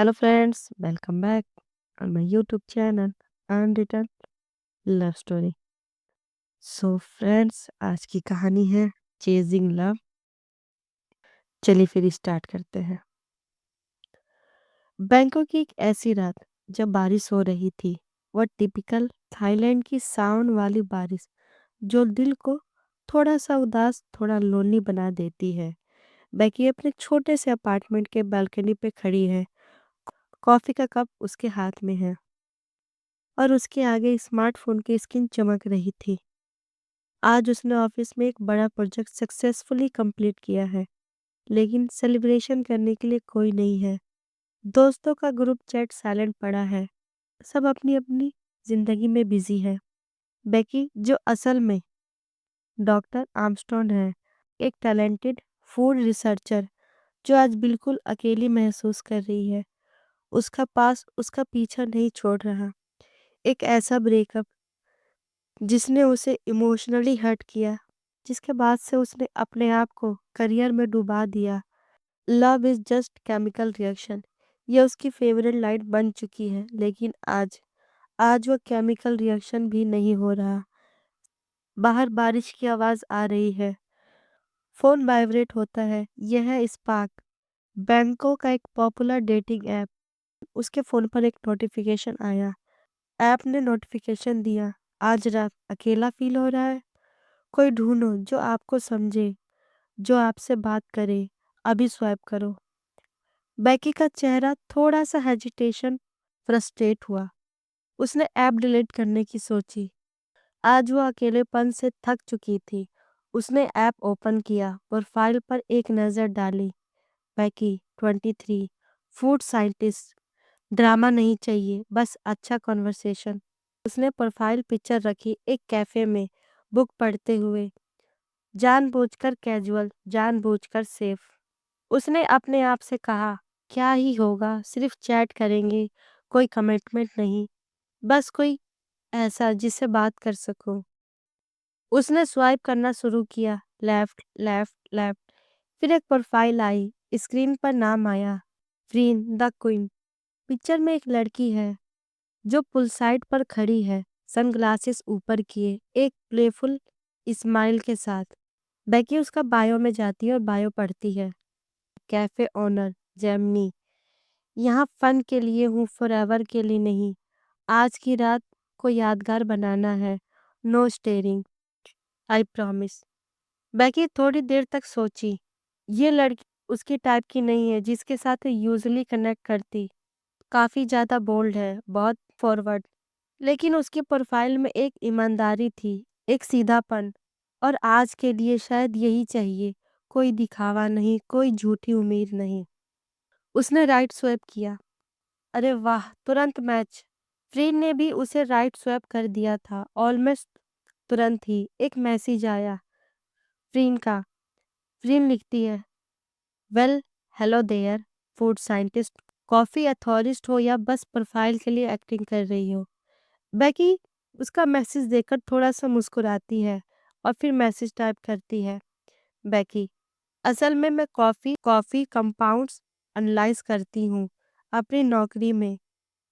Hello friends, welcome back on my YouTube channel Unwritten Love Story. So friends आज की कहानी है chasing love. चलिए फिर स्टार्ट करते हैं। बैंकॉक की एक ऐसी रात जब बारिश हो रही थी, वह टिपिकल थाईलैंड की साउंड वाली बारिश जो दिल को थोड़ा सा उदास थोड़ा लोनली बना देती है। बैकी अपने छोटे से अपार्टमेंट के बालकनी पे खड़ी है। कॉफी का कप उसके हाथ में है और उसके आगे स्मार्टफोन की स्क्रीन चमक रही थी। आज उसने ऑफिस में एक बड़ा प्रोजेक्ट सक्सेसफुली कंप्लीट किया है, लेकिन सेलिब्रेशन करने के लिए कोई नहीं है। दोस्तों का ग्रुप चैट साइलेंट पड़ा है, सब अपनी अपनी जिंदगी में बिजी है। बेकी जो असल में डॉक्टर आर्मस्ट्रॉन्ग है, एक टैलेंटेड फूड रिसर्चर जो आज बिल्कुल अकेली महसूस कर रही है। उसका पास उसका पीछा नहीं छोड़ रहा। एक ऐसा ब्रेकअप जिसने उसे इमोशनली हर्ट किया, जिसके बाद से उसने अपने आप को करियर में डुबा दिया। Love is just chemical reaction, ये उसकी फेवरेट लाइन बन चुकी है। लेकिन आज आज वो केमिकल रिएक्शन भी नहीं हो रहा। बाहर बारिश की आवाज आ रही है, फोन वाइब्रेट होता है। यह है स्पार्क, बैंकों का एक पॉपुलर डेटिंग ऐप। उसके फोन पर एक नोटिफिकेशन आया। ऐप ने नोटिफिकेशन दिया, आज रात अकेला फील हो रहा है, कोई ढूंढो जो आपको समझे, जो आपसे बात करे, अभी स्वाइप करो। बैकी का चेहरा थोड़ा सा हेजिटेशन फ्रस्ट्रेट हुआ। उसने ऐप डिलीट करने की सोची। आज वो अकेलेपन से थक चुकी थी। उसने ऐप ओपन किया, प्रोफाइल पर एक नज़र डाली। बैकी 23, फूड साइंटिस्ट। ड्रामा नहीं चाहिए, बस अच्छा कॉन्वर्सेशन। उसने प्रोफाइल पिक्चर रखी, एक कैफे में बुक पढ़ते हुए, जानबूझकर कैजुअल, जानबूझकर सेफ। उसने अपने आप से कहा, क्या ही होगा, सिर्फ चैट करेंगे, कोई कमिटमेंट नहीं, बस कोई ऐसा जिससे बात कर सकूं। उसने स्वाइप करना शुरू किया, लेफ्ट लेफ्ट लेफ्ट। फिर एक प्रोफाइल आई, स्क्रीन पर नाम आया, फ्रीन द क्वीन। पिक्चर में एक लड़की है जो पुल साइड पर खड़ी है, सनग्लासेस ऊपर किए, एक प्लेफुल स्माइल के साथ। बैकी उसका बायो में जाती है और बायो पढ़ती है। कैफे ओनर जेमनी, यहाँ फन के लिए हूँ, फॉरएवर के लिए नहीं। आज की रात को यादगार बनाना है, नो स्टेरिंग, आई प्रॉमिस। बैकी थोड़ी देर तक सोची। ये लड़की उसकी टाइप की नहीं है जिसके साथ यूजुअली कनेक्ट करती। काफ़ी ज़्यादा बोल्ड है, बहुत फॉरवर्ड, लेकिन उसकी प्रोफाइल में एक ईमानदारी थी, एक सीधापन। और आज के लिए शायद यही चाहिए, कोई दिखावा नहीं, कोई झूठी उम्मीद नहीं। उसने राइट स्वैप किया। अरे वाह, तुरंत मैच। फ्रीन ने भी उसे राइट स्वैप कर दिया था। ऑलमोस्ट तुरंत ही एक मैसेज आया फ्रीन का। फ्रीन लिखती है, well hello there, food scientist, coffee अथॉरिस्ट हो या बस प्रोफाइल के लिए एक्टिंग कर रही हो। बैकी उसका मैसेज देखकर थोड़ा सा मुस्कुराती है और फिर मैसेज टाइप करती है, बैकी असल में मैं कॉफ़ी कॉफ़ी कंपाउंड्स एनालाइज करती हूँ अपनी नौकरी में।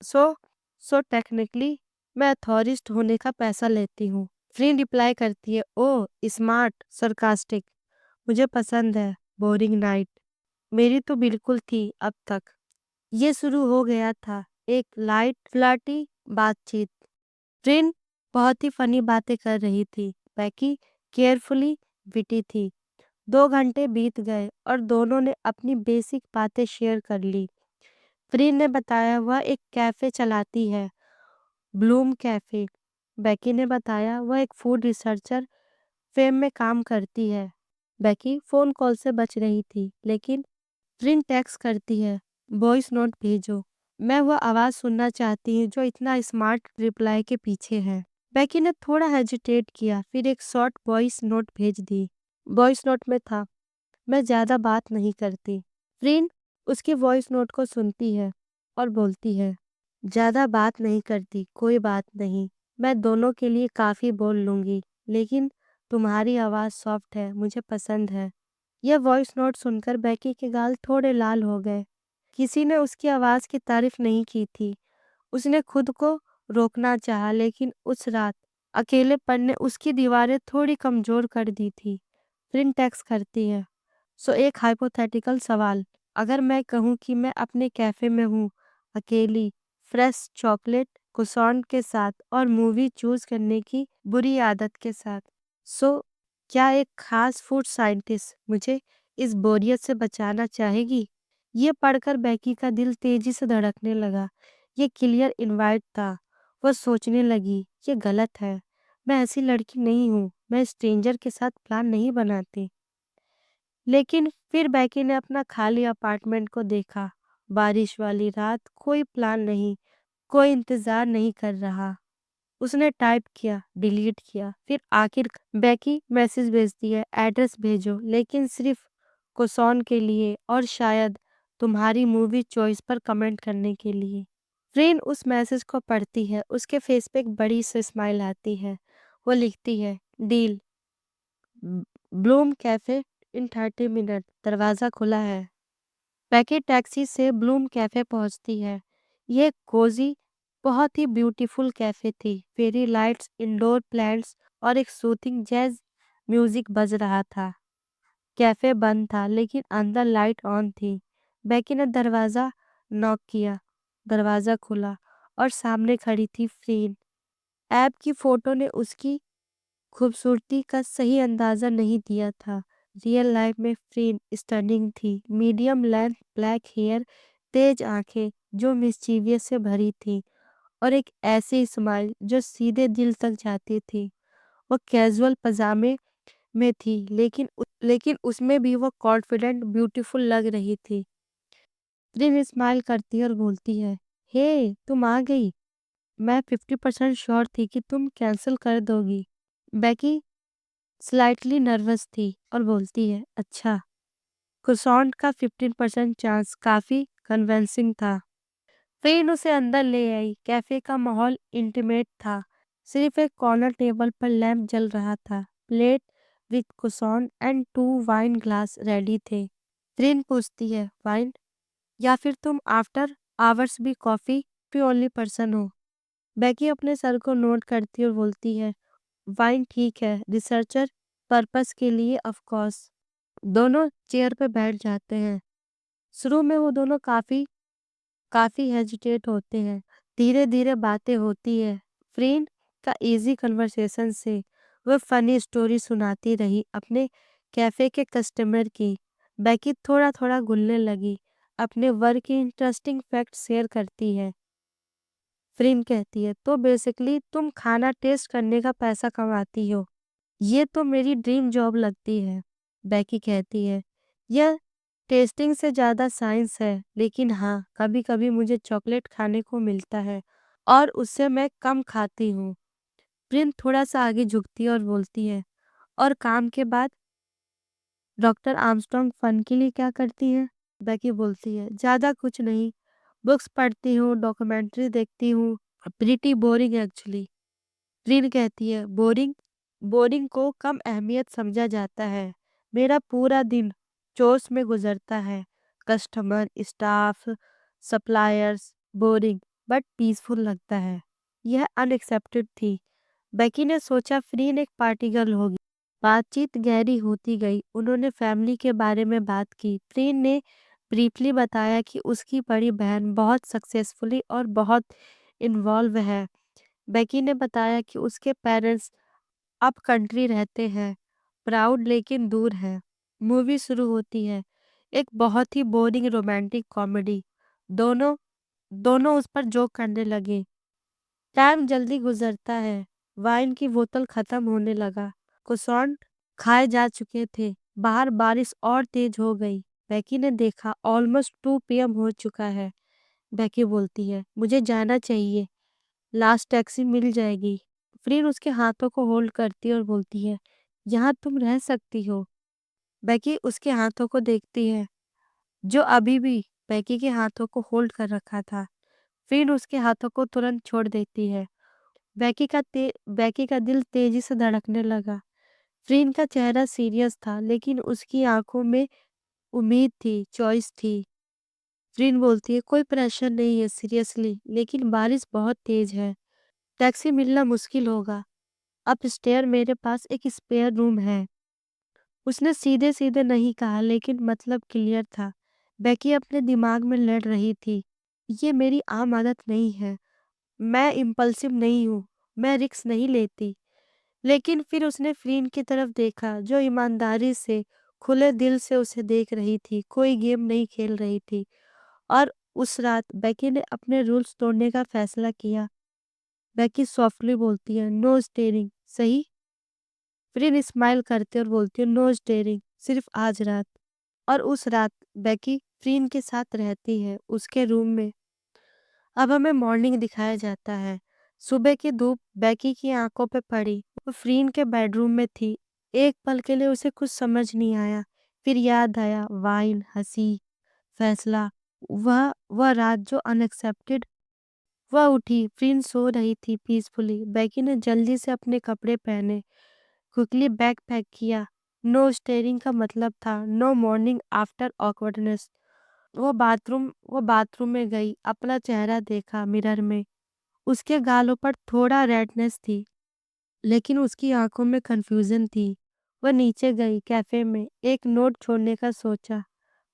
सो सो टेक्निकली मैं अथॉरिस्ट होने का पैसा लेती हूँ। फ्रीन रिप्लाई करती है, ओह स्मार्ट सरकास्टिक, मुझे पसंद है। बोरिंग नाइट मेरी तो बिल्कुल थी अब तक। ये शुरू हो गया था एक लाइट फ्लर्टी बातचीत। फ्रीन बहुत ही फनी बातें कर रही थी, बैकी केयरफुली विटी थी। 2 घंटे बीत गए और दोनों ने अपनी बेसिक बातें शेयर कर ली। फ्रीन ने बताया वह एक कैफ़े चलाती है, ब्लूम कैफ़े। बैकी ने बताया वह एक फूड रिसर्चर फेम में काम करती है। बैकी फ़ोन कॉल से बच रही थी, लेकिन फ्रीन टेक्स्ट करती है, वॉइस नोट भेजो, मैं वह आवाज़ सुनना चाहती हूँ जो इतना स्मार्ट रिप्लाई के पीछे है। बैकी ने थोड़ा हेजिटेट किया, फिर एक शॉर्ट वॉइस नोट भेज दी। वॉइस नोट में था, मैं ज़्यादा बात नहीं करती। फ्रीन उसकी वॉइस नोट को सुनती है और बोलती है, ज़्यादा बात नहीं करती, कोई बात नहीं, मैं दोनों के लिए काफ़ी बोल लूँगी, लेकिन तुम्हारी आवाज़ सॉफ्ट है, मुझे पसंद है। यह वॉइस नोट सुनकर बैकी के गाल थोड़े लाल हो गए। किसी ने उसकी आवाज़ की तारीफ नहीं की थी। उसने खुद को रोकना चाहा लेकिन उस रात अकेलेपन ने उसकी दीवारें थोड़ी कमज़ोर कर दी थी। फ्रिन टेक्स्ट करती है। सो एक हाइपोथेटिकल सवाल, अगर मैं कहूँ कि मैं अपने कैफ़े में हूँ, अकेली, फ्रेश चॉकलेट, croissant के साथ और मूवी चूज़ करने की बुरी आदत के साथ, सो क्या एक खास फूड साइंटिस्ट मुझे इस बोरियत से बचाना चाहेगी? ये पढ़कर बेकी का दिल तेज़ी से धड़कने लगा। ये क्लियर इनवाइट था। वो सोचने लगी, ये गलत है। मैं ऐसी लड़की नहीं हूँ। मैं स्ट्रेंजर के साथ प्लान नहीं बनाती। लेकिन फिर बेकी ने अपना खाली अपार्टमेंट को देखा। बारिश वाली रात, कोई प्लान नहीं, कोई इंतज़ार नहीं कर रहा। उसने टाइप किया, डिलीट किया, फिर आखिर बेकी मैसेज भेजती है, एड्रेस भेजो, लेकिन सिर्फ कुसौन के लिए और शायद तुम्हारी मूवी चॉइस पर कमेंट करने के लिए। फ्रेन उस मैसेज को पढ़ती है, उसके फेस पे एक बड़ी सी स्माइल आती है। वो लिखती है, deal, Bloom cafe in 30 minute, दरवाज़ा खुला है। बेकी टैक्सी से ब्लूम कैफे पहुंचती है। ये कोजी, बहुत ही ब्यूटीफुल कैफे थी। फेरी लाइट्स, इंडोर प्लांट्स और एक सूथिंग जैज म्यूजिक बज रहा था। कैफे बंद था लेकिन अंदर लाइट ऑन थी। बेकी ने दरवाज़ा नॉक किया। दरवाज़ा खुला और सामने खड़ी थी फ्रीन। ऐप की फोटो ने उसकी खूबसूरती का सही अंदाज़ा नहीं दिया था। रियल लाइफ में फ्रीन स्टनिंग थी। मीडियम लेंथ ब्लैक हेयर, तेज आंखें जो मिस्चीवियस से भरी थी और एक ऐसी स्माइल जो सीधे दिल तक जाती थी। वो कैजुअल पजामे में थी लेकिन उसमें भी वो कॉन्फिडेंट ब्यूटीफुल लग रही थी। फ्रीन स्माइल करती है और बोलती है, हे तुम आ गई। मैं 50% श्योर थी कि तुम कैंसिल कर दोगी। बेकी स्लाइटली नर्वस थी और बोलती है, अच्छा। croissant का 15% चांस काफ़ी कन्विंसिंग था। फ्रेन उसे अंदर ले आई। कैफे का माहौल इंटीमेट था। सिर्फ एक कॉर्नर टेबल पर लैंप जल रहा था। Plate with croissant and 2 wine glass ready थे। फ्रेन पूछती है, वाइन? या फिर तुम आफ्टर आवर्स भी कॉफी पे ओनली पर्सन हो? बेकी अपने सर को नोट करती और बोलती है, वाइन ठीक है, रिसर्चर पर्पस के लिए ऑफ कोर्स। दोनों चेयर पे बैठ जाते हैं। शुरू में वो दोनों काफ़ी काफ़ी हेजिटेट होते हैं। धीरे-धीरे बातें होती है। फ्रेंड का इजी कन्वर्सेशन से वो फनी स्टोरी सुनाती रही अपने कैफ़े के कस्टमर की। बेकी थोड़ा-थोड़ा घुलने लगी। अपने वर्क की इंटरेस्टिंग फैक्ट शेयर करती है। फ्रेंड कहती है, तो बेसिकली तुम खाना टेस्ट करने का पैसा कमाती हो। ये तो मेरी ड्रीम जॉब लगती है। बेकी कहती है, यह टेस्टिंग से ज़्यादा साइंस है, लेकिन हाँ, कभी-कभी मुझे चॉकलेट खाने को मिलता है और उससे मैं कम खाती हूँ। प्रिन थोड़ा सा आगे झुकती है और बोलती है, और काम के बाद डॉक्टर आर्मस्ट्रॉन्ग फन के लिए क्या करती हैं? बेकी बोलती है, ज़्यादा कुछ नहीं, बुक्स पढ़ती हूँ, डॉक्यूमेंट्री देखती हूँ। Pretty boring actually. प्रिन कहती है, बोरिंग? बोरिंग को कम अहमियत समझा जाता है। मेरा पूरा दिन चोर्स में गुजरता है। Customer, staff, suppliers, boring but peaceful लगता है। यह अनएक्सेप्टेड थी। बेकी ने सोचा फ्रीन एक पार्टी गर्ल होगी। बातचीत गहरी होती गई। उन्होंने फैमिली के बारे में बात की। फ्रीन ने ब्रीफली बताया कि उसकी बड़ी बहन बहुत सक्सेसफुली और बहुत इन्वॉल्व है। बेकी ने बताया कि उसके पेरेंट्स अप कंट्री रहते हैं, प्राउड लेकिन दूर है। मूवी शुरू होती है, एक बहुत ही बोरिंग रोमांटिक कॉमेडी। दोनों दोनों उस पर जोक करने लगे। टाइम जल्दी गुजरता है। वाइन की बोतल खत्म होने लगा। croissant खाए जा चुके थे। बाहर बारिश और तेज हो गई। बेकी ने देखा ऑलमोस्ट 2 PM हो चुका है। बेकी बोलती है, मुझे जाना चाहिए, लास्ट टैक्सी मिल जाएगी। फ्रीन उसके हाथों को होल्ड करती है और बोलती है, यहाँ तुम रह सकती हो। बेकी उसके हाथों को देखती है जो अभी भी बेकी के हाथों को होल्ड कर रखा था। फ्रीन उसके हाथों को तुरंत छोड़ देती है। बेकी का दिल तेजी से धड़कने लगा। फ्रीन का चेहरा सीरियस था लेकिन उसकी आंखों में उम्मीद थी, चॉइस थी। फ्रीन बोलती है, कोई प्रेशर नहीं है सीरियसली, लेकिन बारिश बहुत तेज है। टैक्सी मिलना मुश्किल होगा। अपस्टेयर मेरे पास एक स्पेयर रूम है। उसने सीधे-सीधे नहीं कहा, लेकिन मतलब क्लियर था। बेकी अपने दिमाग में लड़ रही थी। ये मेरी आम आदत नहीं है। मैं इम्पल्सिव नहीं हूँ। मैं रिस्क नहीं लेती। लेकिन फिर उसने फ्रीन की तरफ देखा, जो ईमानदारी से, खुले दिल से उसे देख रही थी। कोई गेम नहीं खेल रही थी। और उस रात बेकी ने अपने रूल्स तोड़ने का फैसला किया। बेकी सॉफ्टली बोलती है, नो स्टेरिंग। सही? फ्रीन स्माइल करते और बोलती है, नो स्टेरिंग, सिर्फ आज रात। और उस रात बेकी फ्रीन के साथ रहती है, उसके रूम में। अब हमें मॉर्निंग दिखाया जाता है। सुबह की धूप बेकी की आंखों पे पड़ी। वो फ्रीन के बेडरूम में थी। एक पल के लिए उसे कुछ समझ नहीं आया। फिर याद आया, वाइन, हंसी, फैसला, वह रात जो अनएक्सेप्टेड। वह उठी। फ्रीन सो रही थी पीसफुली। बेकी ने जल्दी से अपने कपड़े पहने, क्विकली बैग पैक किया। नो स्टेरिंग का मतलब था नो मॉर्निंग आफ्टर ऑकवर्डनेस। वो बाथरूम में गई, अपना चेहरा देखा मिरर में। उसके गालों पर थोड़ा रेडनेस थी, लेकिन उसकी आंखों में कंफ्यूजन थी। वह नीचे गई, कैफे में एक नोट छोड़ने का सोचा,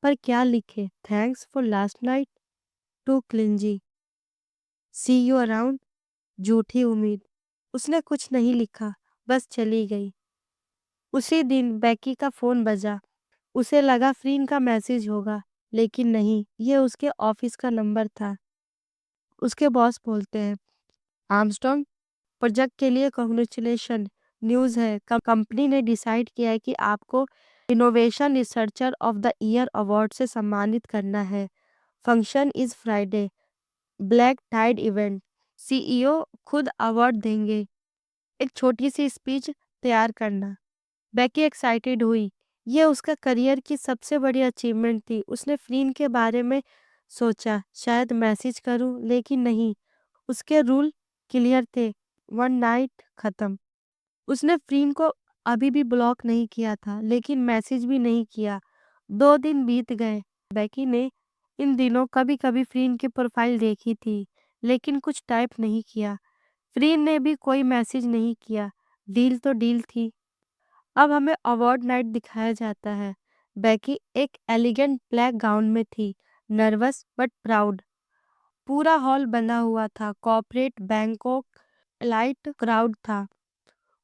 पर क्या लिखे? Thanks for last night, too clingy, see you around. झूठी उम्मीद। उसने कुछ नहीं लिखा, बस चली गई। उसी दिन बेकी का फोन बजा। उसे लगा फ्रीन का मैसेज होगा, लेकिन नहीं, ये उसके ऑफिस का नंबर था। उसके बॉस बोलते हैं, आर्मस्ट्रॉन्ग, प्रोजेक्ट के लिए कांग्रेचुलेशन। न्यूज़ है, कंपनी ने डिसाइड किया है कि आपको innovation researcher of the year award से सम्मानित करना है। Function is Friday, black tie event. CEO खुद अवार्ड देंगे। एक छोटी सी स्पीच तैयार करना। बेकी एक्साइटेड हुई। ये उसका करियर की सबसे बड़ी अचीवमेंट थी। उसने फ्रीन के बारे में सोचा, शायद मैसेज करूं, लेकिन नहीं। उसके रूल क्लियर थे, वन नाइट खत्म। उसने फ्रीन को अभी भी ब्लॉक नहीं किया था, लेकिन मैसेज भी नहीं किया। 2 दिन बीत गए। बेकी ने इन दिनों कभी कभी फ्रीन की प्रोफाइल देखी थी, लेकिन कुछ टाइप नहीं किया। फ्रीन ने भी कोई मैसेज नहीं किया। डील तो डील थी। अब हमें अवार्ड नाइट दिखाया जाता है। बेकी एक एलिगेंट ब्लैक गाउन में थी, नर्वस बट प्राउड। पूरा हॉल बना हुआ था, कॉर्पोरेट बैंकॉक लाइट क्राउड था।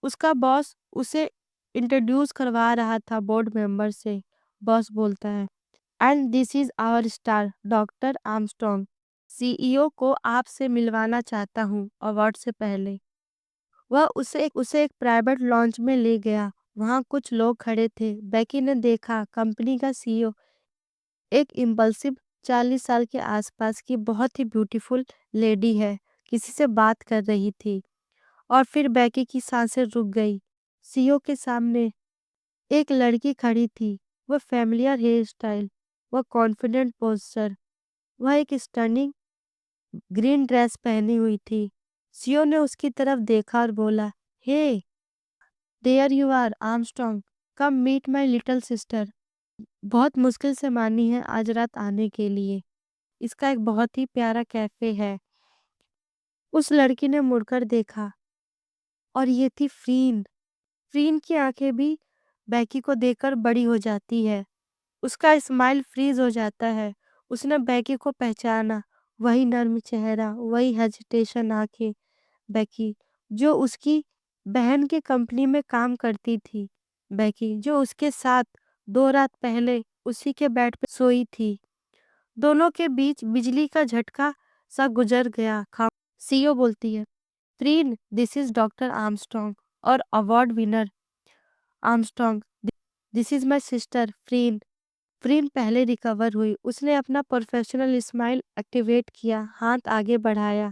उसका बॉस उसे इंट्रोड्यूस करवा रहा था बोर्ड मेंबर से। बॉस बोलता है, and this is our star doctor Armstrong. CEO को आपसे मिलवाना चाहता हूँ। अवार्ड से पहले वह उसे एक प्राइवेट लॉन्च में ले गया। वहाँ कुछ लोग खड़े थे। बेकी ने देखा, कंपनी का सीईओ, एक इम्पल्सिव 40 साल के आसपास की बहुत ही ब्यूटीफुल लेडी है, किसी से बात कर रही थी। और फिर बेकी की सांसें रुक गई। सीईओ के सामने एक लड़की खड़ी थी। वह फैमिलियर हेयर स्टाइल, वह कॉन्फिडेंट पोस्चर, वह एक स्टनिंग ग्रीन ड्रेस पहनी हुई थी। सीईओ ने उसकी तरफ देखा और बोला, hey, there you are Armstrong, come meet my little sister. बहुत मुश्किल से मानी है आज रात आने के लिए। इसका एक बहुत ही प्यारा कैफे है। उस लड़की ने मुड़कर देखा, और ये थी फ्रीन। फ्रीन की आंखें भी बेकी को देखकर बड़ी हो जाती है। उसका स्माइल फ्रीज हो जाता है। उसने बेकी को पहचाना। वही नर्म चेहरा, वही हेजिटेशन आंखें। बेकी, जो उसकी बहन की कंपनी में काम करती थी। बेकी, जो उसके साथ 2 रात पहले उसी के बेड पे सोई थी। दोनों के बीच बिजली का झटका सा गुजर गया। सीईओ बोलती है, Freen, this is doctor Armstrong और award winner Armstrong. This is my sister Freen. Freen पहले रिकवर हुई। उसने अपना प्रोफेशनल स्माइल एक्टिवेट किया, हाथ आगे बढ़ाया।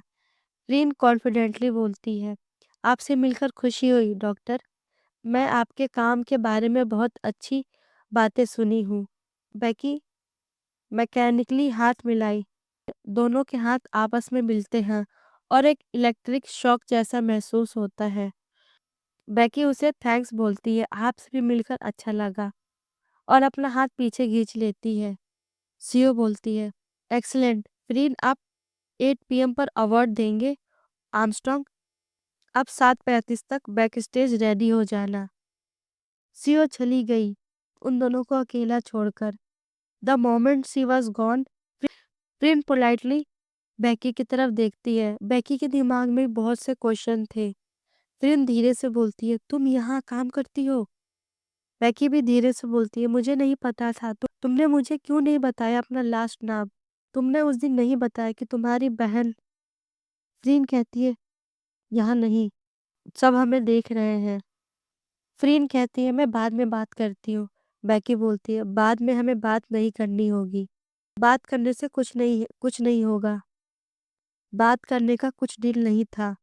फ्रीन कॉन्फिडेंटली बोलती है, आपसे मिलकर खुशी हुई डॉक्टर। मैं आपके काम के बारे में बहुत अच्छी बातें सुनी हूँ। बेकी मैकेनिकली हाथ मिलाई। दोनों के हाथ आपस में मिलते हैं और एक इलेक्ट्रिक शॉक जैसा महसूस होता है। बेकी उसे थैंक्स बोलती है, आपसे भी मिलकर अच्छा लगा, और अपना हाथ पीछे खींच लेती है। सीओ बोलती है, एक्सीलेंट फ्रीन, आप 8 PM पर अवार्ड देंगे। आर्मस्ट्रॉन्ग, अब 7:35 तक बैक स्टेज रेडी हो जाना। सीओ चली गई, उन दोनों को अकेला छोड़कर। The moment she was gone, Freen politely Becky की तरफ देखती है। बेकी के दिमाग में बहुत से क्वेश्चन थे। फ्रीन धीरे से बोलती है, तुम यहाँ काम करती हो? बेकी भी धीरे से बोलती है, मुझे नहीं पता था। तुमने मुझे क्यों नहीं बताया अपना लास्ट नाम? तुमने उस दिन नहीं बताया कि तुम्हारी बहन। फ्रीन कहती है, यहाँ नहीं, सब हमें देख रहे हैं। फ्रीन कहती है, मैं बाद में बात करती हूँ। बेकी बोलती है, बाद में हमें बात नहीं करनी होगी। बात करने से कुछ नहीं होगा। बात करने का कुछ डील नहीं था।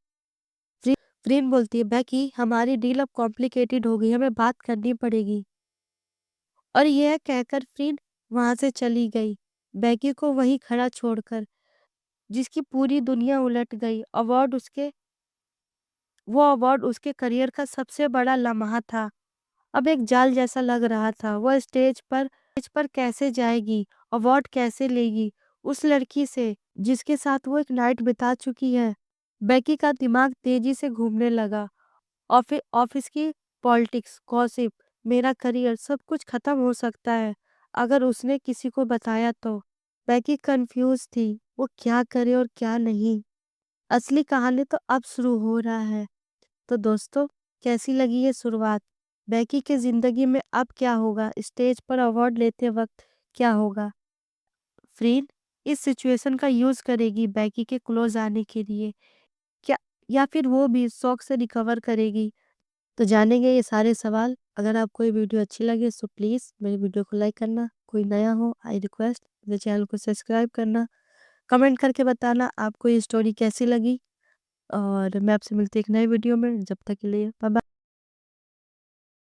फ्रीन बोलती है, बेकी हमारी डील अब कॉम्प्लिकेटेड हो गई, हमें बात करनी पड़ेगी। और यह कहकर फ्रीन वहां से चली गई, बेकी को वहीं खड़ा छोड़कर, जिसकी पूरी दुनिया उलट गई। वो अवार्ड उसके करियर का सबसे बड़ा लम्हा था, अब एक जाल जैसा लग रहा था। वह स्टेज पर कैसे जाएगी, अवार्ड कैसे लेगी उस लड़की से जिसके साथ वो एक नाइट बिता चुकी है। बेकी का दिमाग तेजी से घूमने लगा। ऑफिस की पॉलिटिक्स, गॉसिप, मेरा करियर, सब कुछ खत्म हो सकता है अगर उसने किसी को बताया तो। बेकी कंफ्यूज थी, वो क्या करे और क्या नहीं। असली कहानी तो अब शुरू हो रहा है। तो दोस्तों, कैसी लगी ये शुरुआत? बेकी के जिंदगी में अब क्या होगा? स्टेज पर अवार्ड लेते वक्त क्या होगा? फ्रीन इस सिचुएशन का यूज करेगी बेकी के क्लोज आने के लिए, क्या, या फिर वो भी शौक से रिकवर करेगी? तो जानेंगे ये सारे सवाल। अगर आपको ये वीडियो अच्छी लगे तो प्लीज़ मेरी वीडियो को लाइक करना। कोई नया हो, आई रिक्वेस्ट मेरे चैनल को सब्सक्राइब करना। कमेंट करके बताना आपको ये स्टोरी कैसी लगी। और मैं आपसे मिलती एक नए वीडियो में, जब तक के लिए बाय बाय।